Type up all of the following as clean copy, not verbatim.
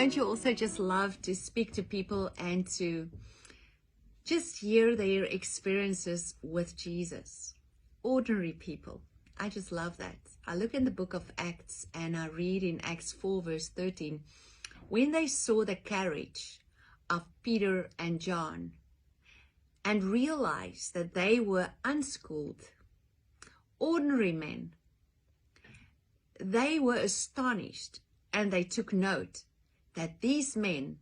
Don't you also just love to speak to people and to just hear their experiences with Jesus? Ordinary people. I just love that. I look in the book of Acts and I read in Acts 4 verse 13, when they saw the courage of Peter and John and realized that they were unschooled, ordinary men, they were astonished, and they took note that these men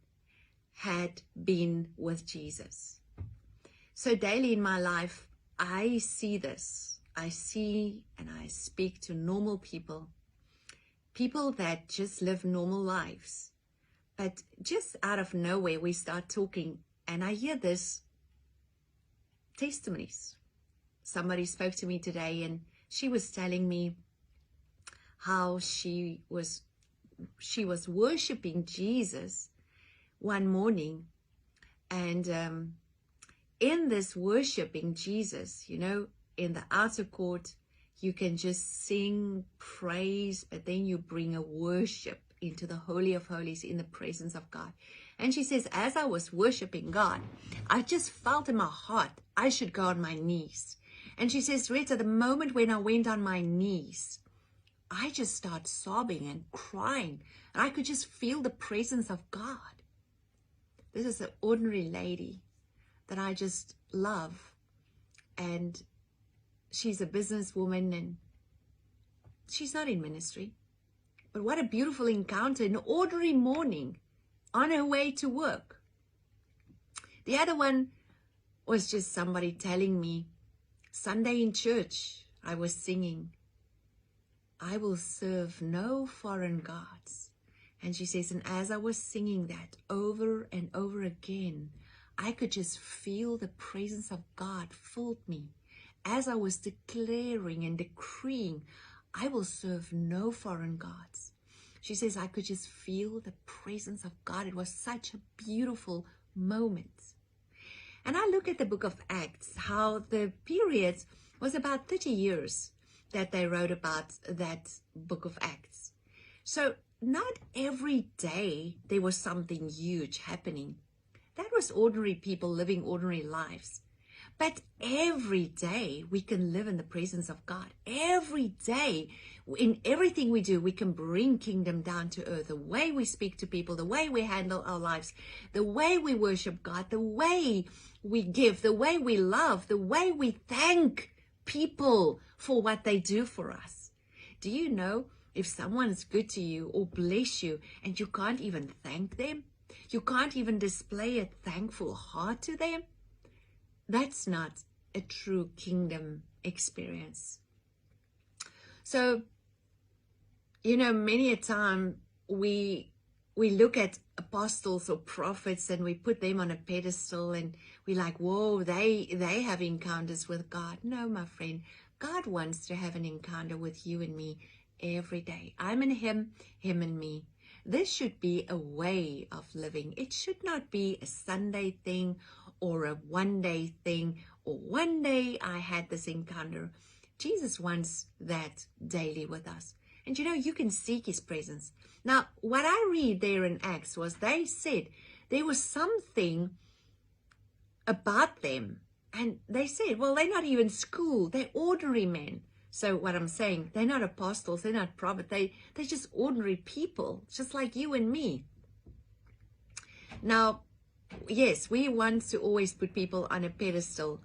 had been with Jesus. So daily in my life, I see this. I see and I speak to normal people, people that just live normal lives. But just out of nowhere, we start talking, and I hear this testimonies. Somebody spoke to me today, and she was telling me how she was worshiping Jesus one morning, and in this worshiping Jesus, you know, in the outer court, you can just sing praise, but then you bring a worship into the Holy of Holies in the presence of God. And she says, as I was worshiping God, I just felt in my heart I should go on my knees. And she says, Retah, the moment when I went on my knees, I just started sobbing and crying, and I could just feel the presence of God. This is an ordinary lady that I just love, and she's a businesswoman, and she's not in ministry. But what a beautiful encounter, an ordinary morning on her way to work. The other one was just somebody telling me, Sunday in church, I was singing, I will serve no foreign gods. And she says, and as I was singing that over and over again, I could just feel the presence of God filled me. As I was declaring and decreeing, I will serve no foreign gods. She says, I could just feel the presence of God. It was such a beautiful moment. And I look at the book of Acts, how the period was about 30 years that they wrote about that book of Acts. So not every day there was something huge happening. That was ordinary people living ordinary lives. But every day we can live in the presence of God. Every day, in everything we do, we can bring kingdom down to earth. The way we speak to people, the way we handle our lives, the way we worship God, the way we give, the way we love, the way we thank people for what they do for us. Do you know, if someone's good to you or bless you and you can't even thank them, you can't even display a thankful heart to them, that's not a true kingdom experience. So, you know, many a time we look at apostles or prophets and we put them on a pedestal and we're like, whoa, they have encounters with God. No, my friend, God wants to have an encounter with you and me every day. I'm in him, him in me. This should be a way of living. It should not be a Sunday thing or a one-day thing, or one day I had this encounter. Jesus wants that daily with us. And you know, you can seek his presence. Now, what I read there in Acts was they said there was something about them. And they said, well, they're not even schooled. They're ordinary men. So what I'm saying, they're not apostles, they're not prophets. They're just ordinary people, just like you and me. Now, yes, we want to always put people on a pedestal,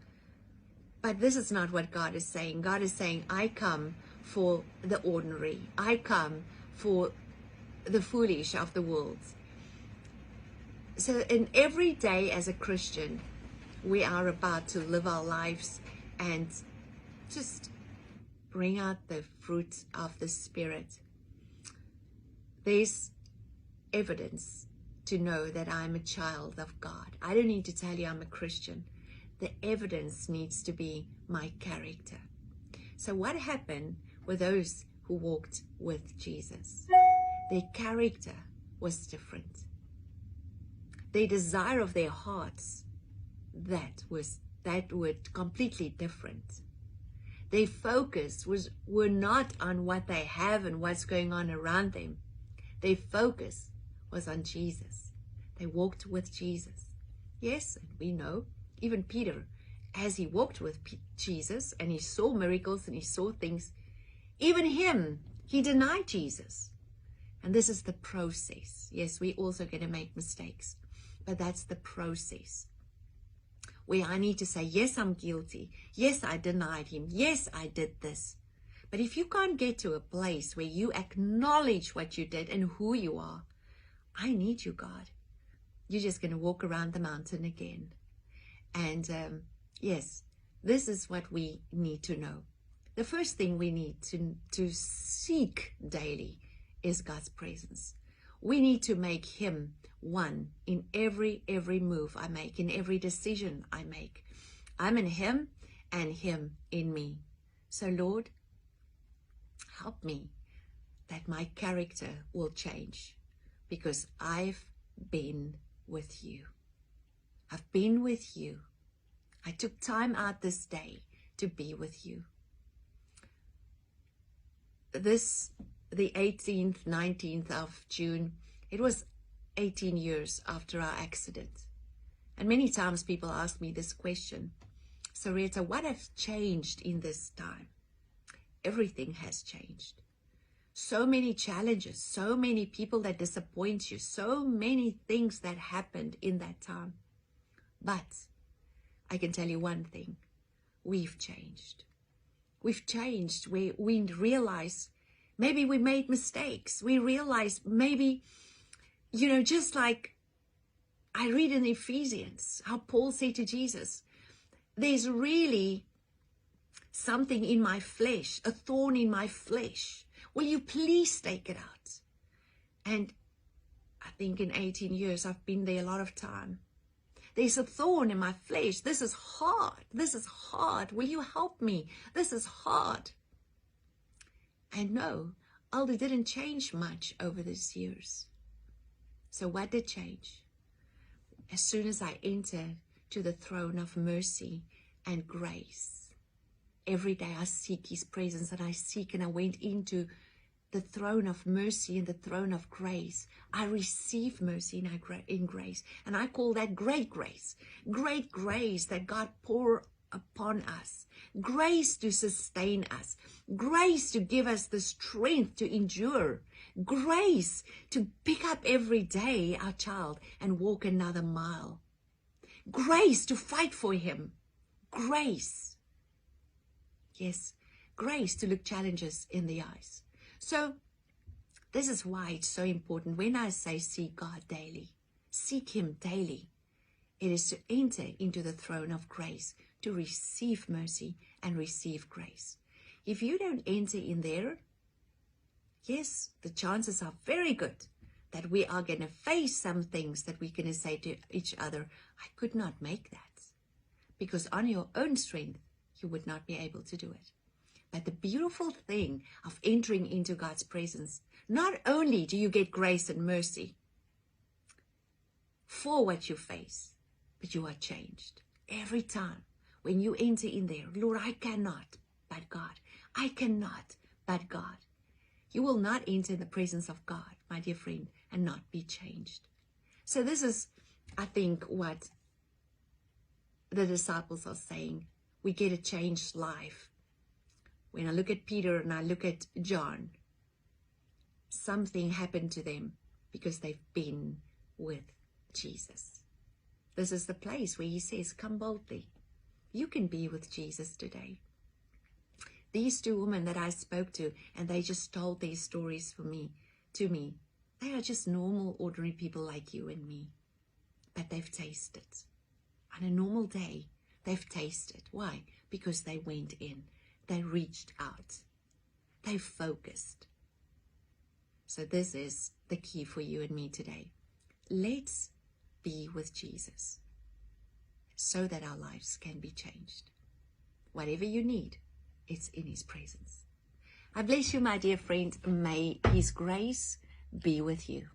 but this is not what God is saying. God is saying, I come for the ordinary. I come for the foolish of the world. So in every day as a Christian, we are about to live our lives and just bring out the fruit of the Spirit. There's evidence to know that I'm a child of God. I don't need to tell you I'm a Christian. The evidence needs to be my character. So what happened with those who walked with Jesus? Their character was different. Their desire of their hearts, that were completely different. Their focus were not on what they have and what's going on around them. Their focus was on Jesus. They walked with Jesus. Yes, and we know, even Peter, as he walked with Jesus and he saw miracles and he saw things, even him, he denied Jesus. And this is the process. Yes, we're also going to make mistakes, but that's the process where I need to say, yes, I'm guilty. Yes, I denied him. Yes, I did this. But if you can't get to a place where you acknowledge what you did and who you are, I need you, God. You're just going to walk around the mountain again. And yes, this is what we need to know. The first thing we need to seek daily is God's presence. We need to make him one in every move I make, in every decision I make. I'm in him and him in me. So Lord, help me that my character will change, because I've been with you. I've been with you. I took time out this day to be with you. The 18th, 19th of June, it was 18 years after our accident. And many times people ask me this question, so Retah, what has changed in this time? Everything has changed. So many challenges, so many people that disappoint you, so many things that happened in that time. But I can tell you one thing, we've changed. We've changed. We realize maybe we made mistakes. We realize maybe, just like I read in Ephesians, how Paul said to Jesus, there's really something in my flesh, a thorn in my flesh. Will you please take it out? And I think in 18 years, I've been there a lot of time. There's a thorn in my flesh. This is hard. This is hard. Will you help me? This is hard. And no, Aldi didn't change much over these years. So what did change? As soon as I entered to the throne of mercy and grace, every day I seek his presence, and I went into the throne of mercy and the throne of grace. I receive mercy in grace, and I call that great grace that God poured upon us, grace to sustain us, grace to give us the strength to endure, grace to pick up every day our child and walk another mile, grace to fight for him, grace. Yes, grace to look challenges in the eyes. So this is why it's so important when I say seek God daily, seek him daily. It is to enter into the throne of grace, to receive mercy and receive grace. If you don't enter in there, yes, the chances are very good that we are going to face some things that we're going to say to each other, I could not make that. Because on your own strength, you would not be able to do it. But the beautiful thing of entering into God's presence, not only do you get grace and mercy for what you face, but you are changed. Every time when you enter in there, Lord, I cannot, but God. I cannot, but God. You will not enter in the presence of God, my dear friend, and not be changed. So this is, I think, what the disciples are saying. We get a changed life. When I look at Peter and I look at John, something happened to them because they've been with Jesus. This is the place where he says, come boldly. You can be with Jesus today. These two women that I spoke to, and they just told their stories to me, they are just normal, ordinary people like you and me. But they've tasted. On a normal day, they've tasted. Why? Because they went in. They reached out. They focused. So this is the key for you and me today. Let's be with Jesus so that our lives can be changed. Whatever you need, it's in his presence. I bless you, my dear friend. May his grace be with you.